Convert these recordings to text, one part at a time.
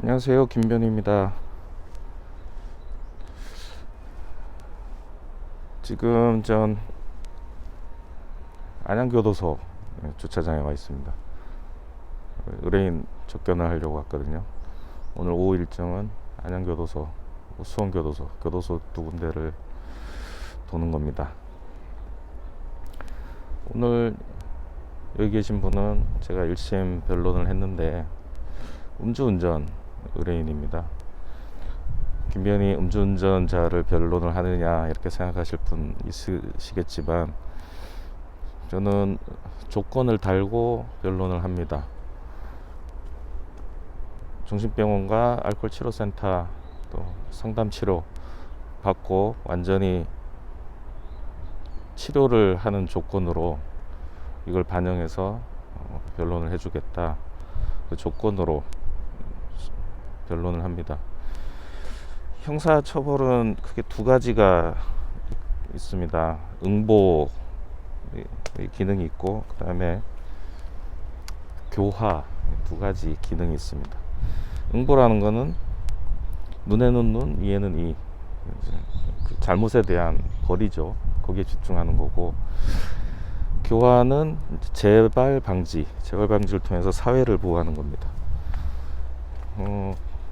안녕하세요, 김변희입니다. 지금 전 안양교도소 주차장에 와 있습니다. 의뢰인 접견을 하려고 왔거든요. 오늘 오후 일정은 안양교도소, 수원교도소, 교도소 두 군데를 도는 겁니다. 오늘 여기 계신 분은 제가 1심 변론을 했는데 음주운전 의뢰인입니다. 김변희 음주운전자를 변론을 하느냐 이렇게 생각하실 분 있으시겠지만 저는 조건을 달고 변론을 합니다. 정신병원과 알코올 치료센터 또 상담 치료 받고 완전히 치료를 하는 조건으로 이걸 반영해서 변론을 해주겠다, 그 조건으로 변론을 합니다. 형사처벌은 크게 두 가지가 있습니다. 응보 기능이 있고 그 다음에 교화, 두 가지 기능이 있습니다. 응보라는 거는 눈에는 눈, 이에는 이, 그 잘못에 대한 벌이죠. 거기에 집중하는 거고, 교화는 재발 방지를 통해서 사회를 보호하는 겁니다.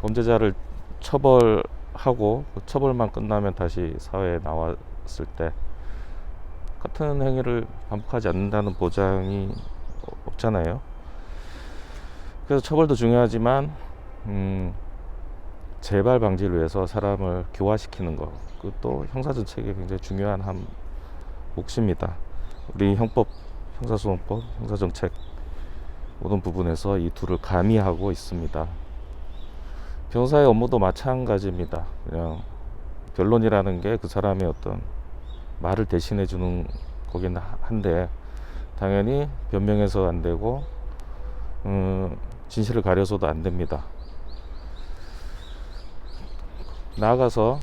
범죄자를 처벌하고 그 처벌만 끝나면 다시 사회에 나왔을 때 같은 행위를 반복하지 않는다는 보장이 없잖아요. 그래서 처벌도 중요하지만 재발 방지를 위해서 사람을 교화시키는 것, 그것도 형사정책에 굉장히 중요한 한 몫입니다. 우리 형법, 형사소송법, 형사정책 모든 부분에서 이 둘을 가미하고 있습니다. 변호사의 업무도 마찬가지입니다. 그냥 변론이라는 게 그 사람의 어떤 말을 대신해 주는 거긴 한데, 당연히 변명해서 안 되고 진실을 가려서도 안 됩니다. 나아가서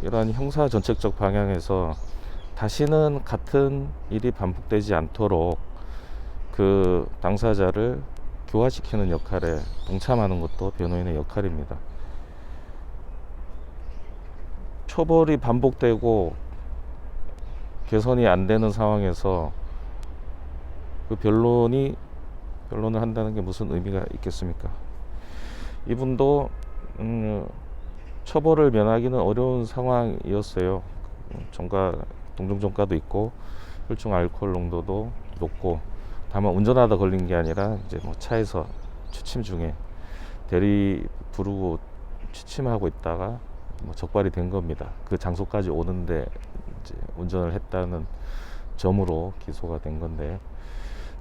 이러한 형사 정책적 방향에서 다시는 같은 일이 반복되지 않도록 그 당사자를 교화시키는 역할에 동참하는 것도 변호인의 역할입니다. 처벌이 반복되고 개선이 안 되는 상황에서 그 변론을 한다는 게 무슨 의미가 있겠습니까? 이분도 처벌을 면하기는 어려운 상황이었어요. 동종전과도 있고 혈중 알코올 농도도 높고, 다만 운전하다 걸린 게 아니라 이제 뭐 차에서 취침 중에 대리 부르고 취침하고 있다가 뭐 적발이 된 겁니다. 그 장소까지 오는데 이제 운전을 했다는 점으로 기소가 된 건데,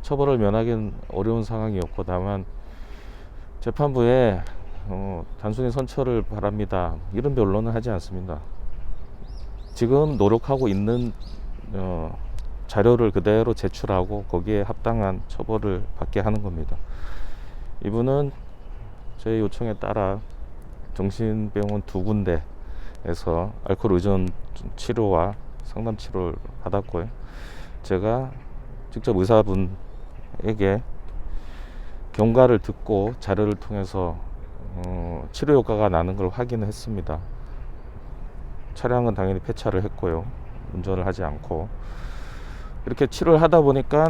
처벌을 면하기는 어려운 상황이었고, 다만 재판부에 단순히 선처를 바랍니다, 이런 변론은 하지 않습니다. 지금 노력하고 있는 자료를 그대로 제출하고 거기에 합당한 처벌을 받게 하는 겁니다. 이분은 저희 요청에 따라 정신병원 두 군데에서 알코올 의존 치료와 상담 치료를 받았고요. 제가 직접 의사분에게 경과를 듣고 자료를 통해서 치료 효과가 나는 걸 확인했습니다. 차량은 당연히 폐차를 했고요. 운전을 하지 않고 이렇게 치료를 하다 보니까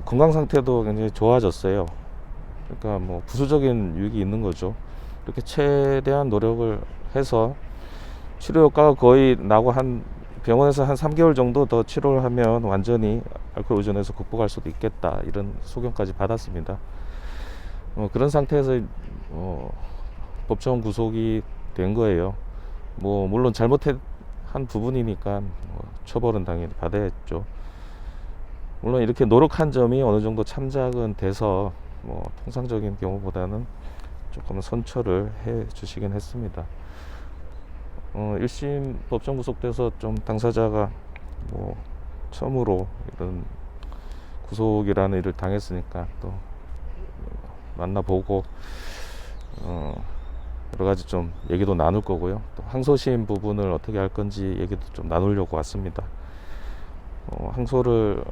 건강 상태도 굉장히 좋아졌어요. 그러니까 뭐 부수적인 유익이 있는 거죠. 이렇게 최대한 노력을 해서 치료 효과가 거의 나고, 병원에서 한 3개월 정도 더 치료를 하면 완전히 알코올 의존에서 극복할 수도 있겠다, 이런 소견까지 받았습니다. 그런 상태에서 법정 구속이 된 거예요. 뭐 물론 잘못한 부분이니까 처벌은 당연히 받아야죠. 물론 이렇게 노력한 점이 어느 정도 참작은 돼서 뭐 통상적인 경우보다는 조금 선처를 해 주시긴 했습니다. 1심 법정 구속돼서 좀 당사자가 뭐 처음으로 이런 구속이라는 일을 당했으니까 또 만나보고 여러 가지 좀 얘기도 나눌 거고요. 또 항소심 부분을 어떻게 할 건지 얘기도 좀 나누려고 왔습니다. 항소를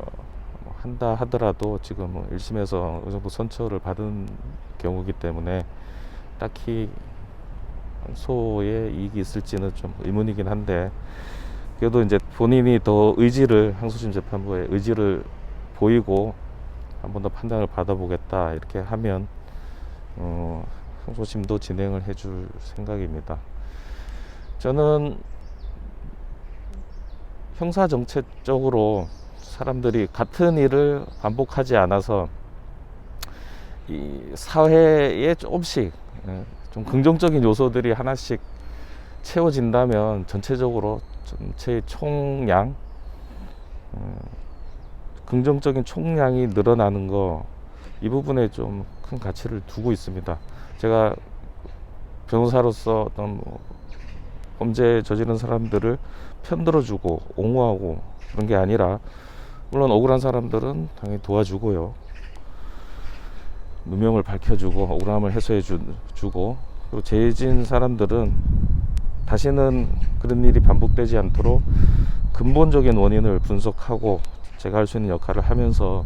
한다 하더라도 지금 1심에서 어느 정도 선처를 받은 경우이기 때문에 딱히 항소에 이익이 있을지는 좀 의문이긴 한데, 그래도 이제 본인이 더 항소심 재판부에 의지를 보이고 한 번 더 판단을 받아보겠다 이렇게 하면 항소심도 진행을 해줄 생각입니다. 저는 형사정책적으로 사람들이 같은 일을 반복하지 않아서 이 사회에 조금씩 좀 긍정적인 요소들이 하나씩 채워진다면 전체적으로 전체의 총량, 긍정적인 총량이 늘어나는 거, 이 부분에 좀 큰 가치를 두고 있습니다. 제가 변호사로서 어떤 범죄 저지른 사람들을 편들어주고 옹호하고 그런 게 아니라, 물론 억울한 사람들은 당연히 도와주고요, 누명을 밝혀주고 억울함을 해소해주고, 그리고 죄진 사람들은 다시는 그런 일이 반복되지 않도록 근본적인 원인을 분석하고 제가 할 수 있는 역할을 하면서,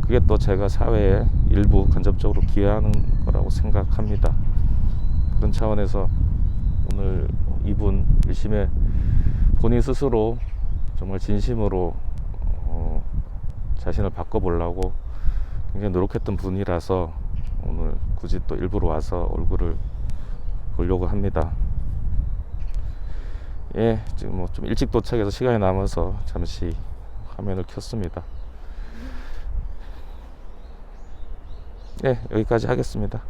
그게 또 제가 사회에 일부 간접적으로 기여하는 거라고 생각합니다. 그런 차원에서 오늘 이분 1심에 본인 스스로 정말 진심으로 자신을 바꿔보려고 굉장히 노력했던 분이라서 오늘 굳이 또 일부러 와서 얼굴을 보려고 합니다. 예, 지금 뭐 좀 일찍 도착해서 시간이 남아서 잠시 화면을 켰습니다. 예, 여기까지 하겠습니다.